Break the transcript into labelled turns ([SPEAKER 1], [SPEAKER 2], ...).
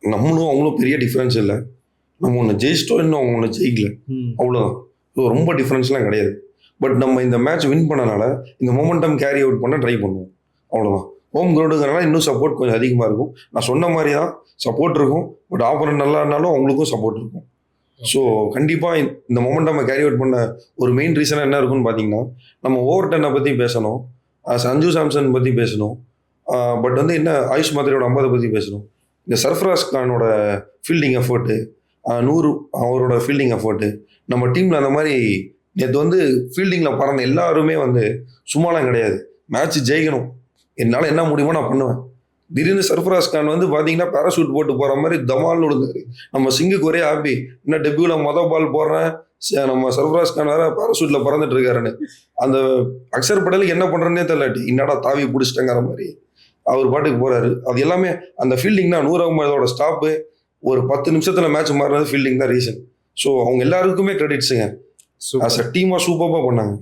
[SPEAKER 1] நம்மளும் அவங்களும் பெரிய டிஃப்ரென்ஸ் இல்லை. நம்ம ஒன்று ஜெயிச்சிட்டோம், இன்னும் அவங்க ஒன்று ஜெயிக்கல, அவ்வளோதான். ஸோ ரொம்ப டிஃப்ரென்ஸ்லாம் கிடையாது. பட் நம்ம இந்த மேட்ச் வின் பண்ணனால இந்த மொமெண்டம் கேரி அவுட் பண்ண ட்ரை பண்ணுவோம், அவ்வளோதான். ஹோம் கிரவுண்டுங்கிறனால இன்னும் சப்போர்ட் கொஞ்சம் அதிகமாக இருக்கும். நான் சொன்ன மாதிரி தான் சப்போர்ட் இருக்கும். பட் ஆப்போனன்ட் நல்லா இருந்தாலும் அவங்களுக்கும் சப்போர்ட் இருக்கும். ஸோ கண்டிப்பாக இந்த மொமெண்டம் கேரி அவுட் பண்ண ஒரு மெயின் ரீசனாக என்ன இருக்குன்னு பார்த்தீங்கன்னா, நம்ம ஓவர்டனை பற்றி பேசணும், சஞ்சு சாம்சன் பற்றி பேசணும், பட் வந்து என்ன ஆயுஷ் மாத்திரையோட 50 பற்றி பேசணும். இந்த சர்ஃப்ராஸ் கானோட ஃபீல்டிங் எஃபர்ட்டு, நூறு அவரோட ஃபீல்டிங் எஃபர்ட்டு, நம்ம டீமில் அந்த மாதிரி நேற்று வந்து ஃபீல்டிங்கில் பறந்த எல்லாருமே வந்து சும்மாலாம் கிடையாது. மேட்ச் ஜெயிக்கணும், என்னால் என்ன முடியுமோ நான் பண்ணுவேன். திடீர்னு சர்ஃப்ராஸ் கான் வந்து பார்த்தீங்கன்னா பேராசூட் போட்டு போகிற மாதிரி தமால்னு விழுந்தாரு. நம்ம சிங்குக்கு ஒரே ஹாப்பி, இன்னும் டெபியூவில் பால் போடுறேன், நம்ம சர்ஃப்ராஸ் கான் வேற பேராசூட்டில் பறந்துட்டு இருக்காருன்னு. அந்த அக்ஷர் படலுக்கு என்ன பண்ணுறேன்னே தெரியலாட்டி, என்னடா தாவி பிடிச்சிட்டேங்கிற மாதிரி அவர் பாட்டுக்கு போறாரு. அது எல்லாமே அந்த ஃபீல்டிங் தான். 100 அகமதோட ஸ்டாப்பு ஒரு 10 நிமிஷத்துல மேட்ச் மாறினது ஃபீல்டிங் தான் ரீசன். ஸோ அவங்க எல்லாருக்குமே கிரெடிட்ஸுங்க. ஆஸ் அ டீமா சூப்பராக பண்ணாங்க.